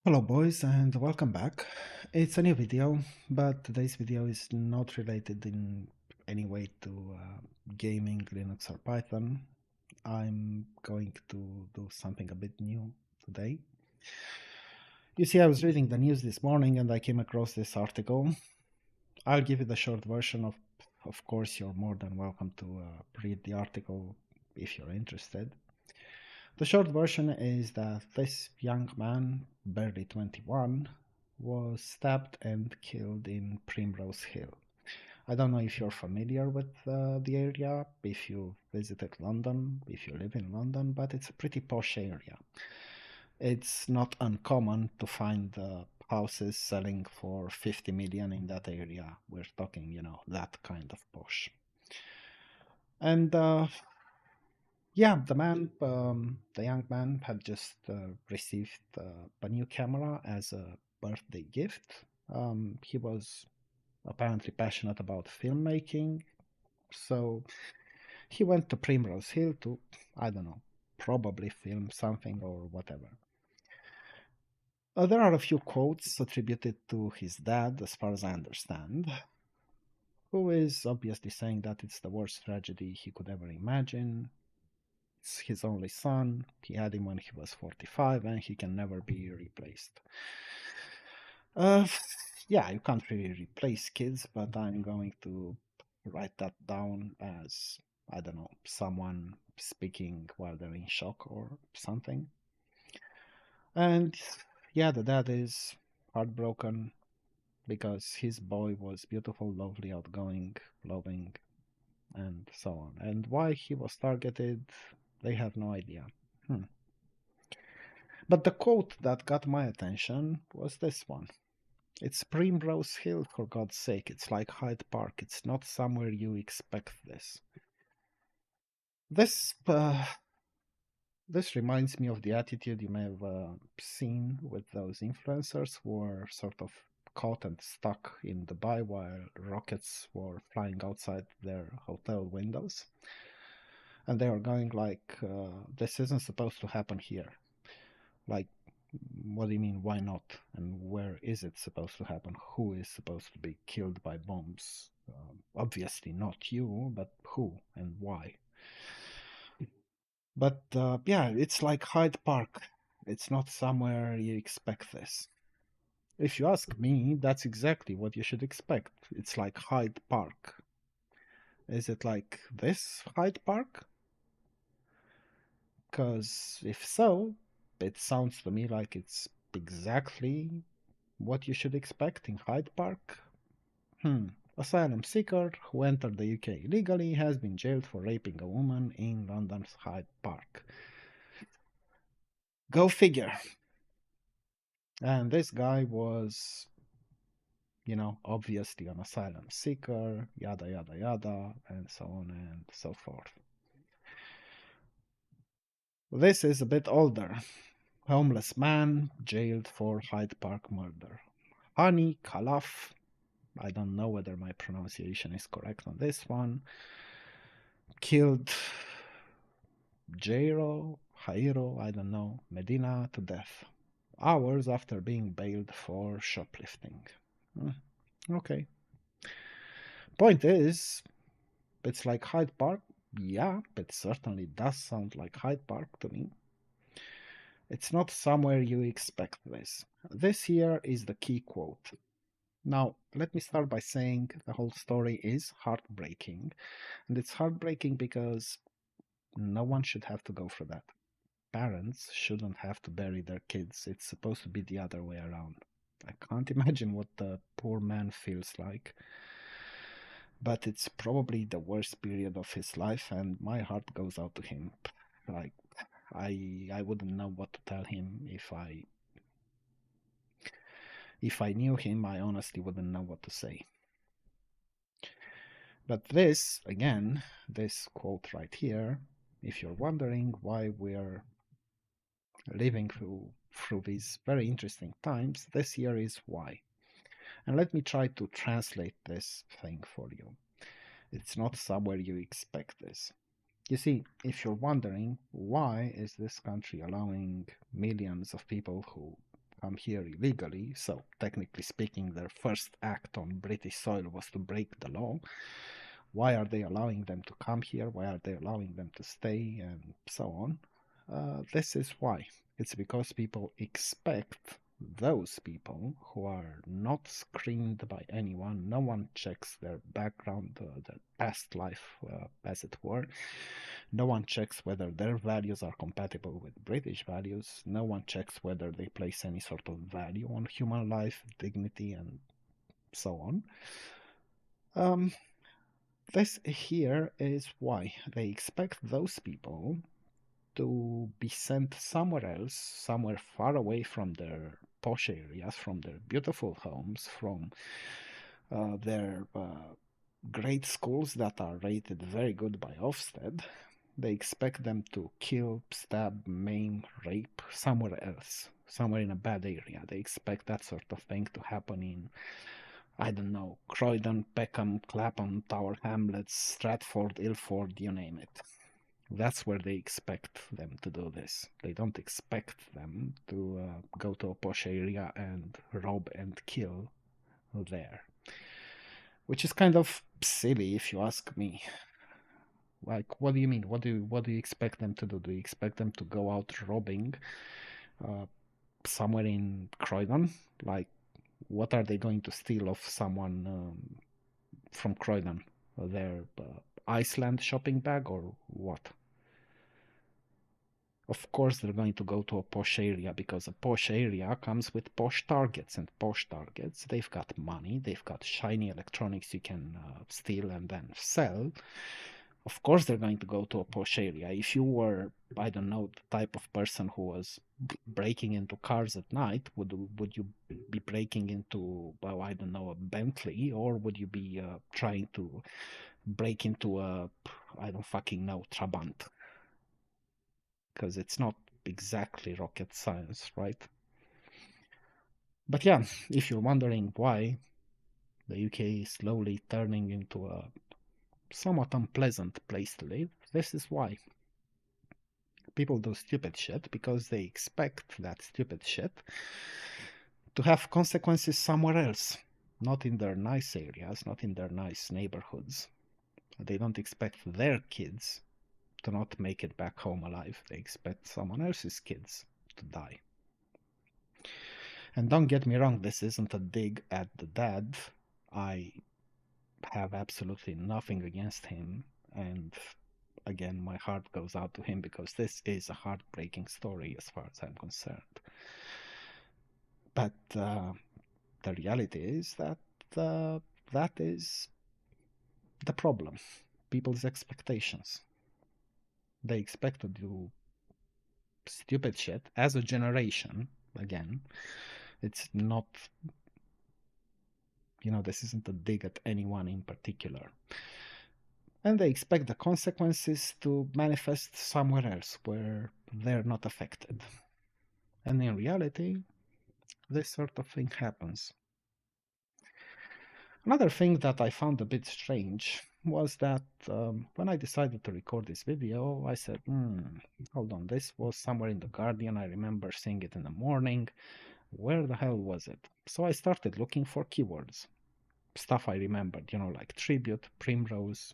Hello boys and welcome back. It's a new video, but today's video is not related in any way to gaming, Linux or Python. I'm going to do something a bit new today. You see, I was reading the news this morning and I came across this article. I'll give you the short version of course, you're more than welcome to read the article if you're interested. The short version is that this young man, barely 21, was stabbed and killed in Primrose Hill. I don't know if you're familiar with the area, if you visited London, if you live in London, but it's a pretty posh area. It's not uncommon to find houses selling for 50 million in that area. We're talking, that kind of posh. And yeah, the young man had just received a new camera as a birthday gift. He was apparently passionate about filmmaking, so he went to Primrose Hill to, I don't know, probably film something or whatever. There are a few quotes attributed to his dad, as far as I understand, who is obviously saying that it's the worst tragedy he could ever imagine. It's his only son. He had him when he was 45 and he can never be replaced. Uh, yeah, you can't really replace kids, but I'm going to write that down as, I don't know, someone speaking while they're in shock or something. And yeah, the dad is heartbroken because his boy was beautiful, lovely, outgoing, loving, and so on. And why he was targeted, they have no idea. Hmm. But the quote that got my attention was this one. It's Primrose Hill, for God's sake. It's like Hyde Park. It's not somewhere you expect this. This this reminds me of the attitude you may have seen with those influencers who were sort of caught and stuck in Dubai while rockets were flying outside their hotel windows. And they were going like, this isn't supposed to happen here. Like, what do you mean, why not? And where is it supposed to happen? Who is supposed to be killed by bombs? Obviously not you, but who and why? But yeah, it's like Hyde Park. It's not somewhere you expect this. If you ask me, that's exactly what you should expect. It's like Hyde Park. Is it like this Hyde Park? Because if so, it sounds to me like it's exactly what you should expect in Hyde Park. Asylum seeker who entered the UK illegally has been jailed for raping a woman in London's Hyde Park. Go figure. And this guy was, obviously an asylum seeker, yada, yada, yada, and so on and so forth. This is a bit older. Homeless man jailed for Hyde Park murder. Hani Khalaf, I don't know whether my pronunciation is correct on this one, killed Jairo, I don't know, Medina to death, hours after being bailed for shoplifting. Hmm, okay. Point is, it's like Hyde Park. Yeah, it certainly does sound like Hyde Park to me. It's not somewhere you expect this. This here is the key quote. Now, let me start by saying the whole story is heartbreaking. And it's heartbreaking because no one should have to go through that. Parents shouldn't have to bury their kids. It's supposed to be the other way around. I can't imagine what the poor man feels like, but it's probably the worst period of his life, and my heart goes out to him. Like, I wouldn't know what to tell him if I knew him. I honestly wouldn't know what to say. But this, again, this quote right here, if you're wondering why we're living through these very interesting times, this here is why. And let me try to translate this thing for you. It's not somewhere you expect this. You see, if you're wondering why is this country allowing millions of people who come here illegally, so technically speaking, their first act on British soil was to break the law. Why are they allowing them to come here? Why are they allowing them to stay? And so on. This is why. It's because people expect those people who are not screened by anyone, no one checks their background, their past life, as it were. No one checks whether their values are compatible with British values. No one checks whether they place any sort of value on human life, dignity, and so on. This here is why they expect those people to be sent somewhere else, somewhere far away from their posh areas, from their beautiful homes, from their great schools that are rated very good by Ofsted. They expect them to kill, stab, maim, rape somewhere else, somewhere in a bad area. They expect that sort of thing to happen in, I don't know, Croydon, Peckham, Clapham, Tower Hamlets, Stratford, Ilford, you name it. That's where they expect them to do this. They don't expect them to go to a posh area and rob and kill there. Which is kind of silly if you ask me. Like, what do you mean? What do you expect them to do? Do you expect them to go out robbing uh, somewhere in Croydon? Like, what are they going to steal of someone from Croydon? Their Iceland shopping bag or what? Of course, they're going to go to a posh area because a posh area comes with posh targets, and posh targets, they've got money, they've got shiny electronics you can steal and then sell. Of course, they're going to go to a posh area. If you were, I don't know, the type of person who was breaking into cars at night, would you be breaking into, well, I don't know, a Bentley, or would you be trying to break into a, I don't fucking know, Trabant? Because it's not exactly rocket science, right? But yeah, if you're wondering why the UK is slowly turning into a somewhat unpleasant place to live, this is why. People do stupid shit because they expect that stupid shit to have consequences somewhere else, not in their nice areas, not in their nice neighborhoods. They don't expect their kids to not make it back home alive. They expect someone else's kids to die. And don't get me wrong, this isn't a dig at the dad. I have absolutely nothing against him. And again, my heart goes out to him because this is a heartbreaking story as far as I'm concerned. But the reality is that that is the problem. People's expectations. They expect to do stupid shit as a generation. Again, it's not, this isn't a dig at anyone in particular. And they expect the consequences to manifest somewhere else where they're not affected. And in reality, this sort of thing happens. Another thing that I found a bit strange was that when I decided to record this video, I said, hold on, this was somewhere in The Guardian. I remember seeing it in the morning. Where the hell was it? So I started looking for keywords. Stuff I remembered, like tribute, primrose.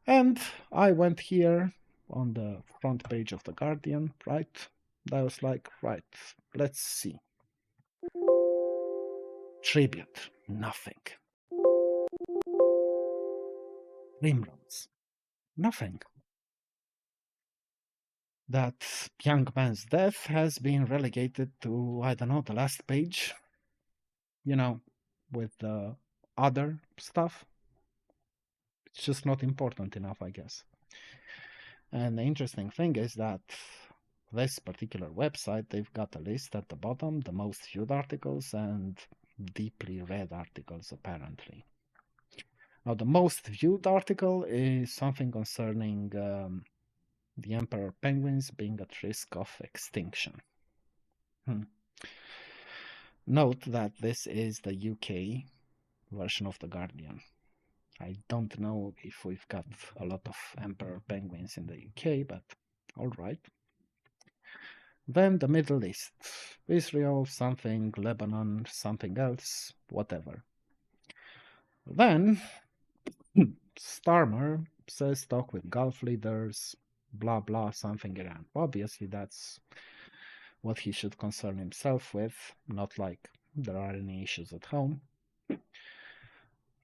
And I went here on the front page of The Guardian, right? I was like, right, let's see. Tribute, nothing. Primrose, nothing. That young man's death has been relegated to, I don't know, the last page, with the other stuff. It's just not important enough, I guess. And the interesting thing is that this particular website, they've got a list at the bottom, the most viewed articles and deeply read articles, apparently. Now, the most viewed article is something concerning the emperor penguins being at risk of extinction. Note that this is the UK version of The Guardian. I don't know if we've got a lot of emperor penguins in the UK, but all right. Then the Middle East. Israel, something, Lebanon, something else, whatever. Then Starmer says talk with Gulf leaders, blah blah, something Iran. Obviously, that's what he should concern himself with, not like there are any issues at home.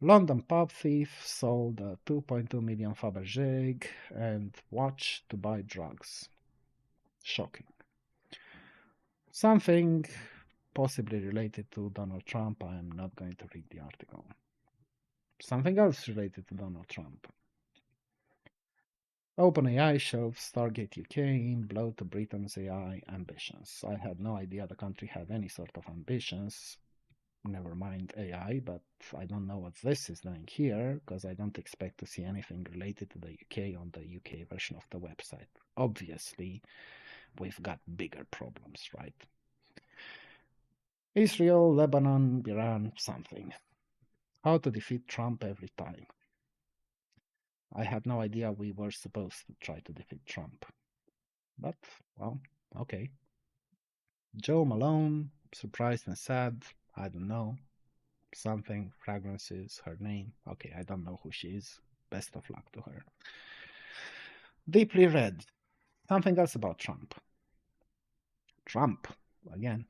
London pub thief sold a 2.2 million Fabergé and watch to buy drugs. Shocking. Something possibly related to Donald Trump. I am not going to read the article. Something else related to Donald Trump. OpenAI shelves Stargate UK, blow to Britain's AI ambitions. I had no idea the country had any sort of ambitions. Never mind AI, but I don't know what this is doing here because I don't expect to see anything related to the UK on the UK version of the website. Obviously, we've got bigger problems, right? Israel, Lebanon, Iran, something. How to defeat Trump every time. I had no idea we were supposed to try to defeat Trump. But, well, okay. Joe Malone, surprised and sad. I don't know. Something, fragrances, her name. Okay, I don't know who she is. Best of luck to her. Deeply read. Something else about Trump. Trump, again.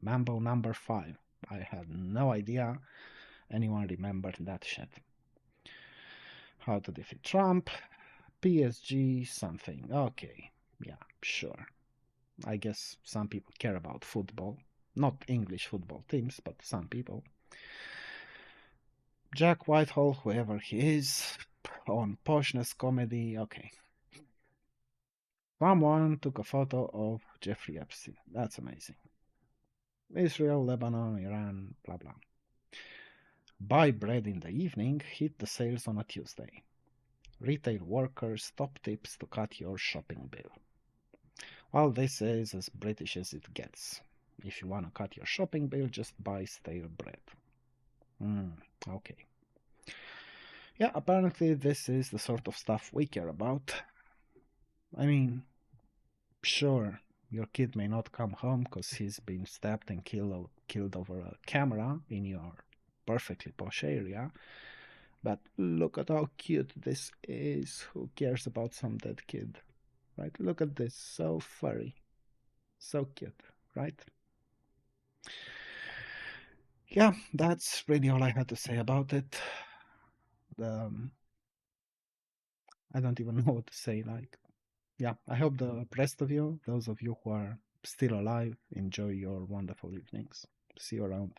Mambo number 5. I had no idea anyone remembered that shit. How to defeat Trump. PSG something. Okay, yeah, sure. I guess some people care about football. Not English football teams, but some people. Jack Whitehall, whoever he is, on poshness comedy. Okay. Someone took a photo of Jeffrey Epstein. That's amazing. Israel, Lebanon, Iran, blah blah. Buy bread in the evening, hit the sales on a Tuesday. Retail workers, top tips to cut your shopping bill. Well, this is as British as it gets. If you want to cut your shopping bill, just buy stale bread. Okay. Yeah, apparently this is the sort of stuff we care about. I mean, sure, your kid may not come home because he's been stabbed and killed over a camera in your perfectly posh area, but look at how cute this is. Who cares about some dead kid? Right? Look at this. So furry. So cute, right? Yeah, that's really all I had to say about it. Um, I don't even know what to say. Like, yeah, I hope the rest of you, those of you who are still alive, enjoy your wonderful evenings. See you around.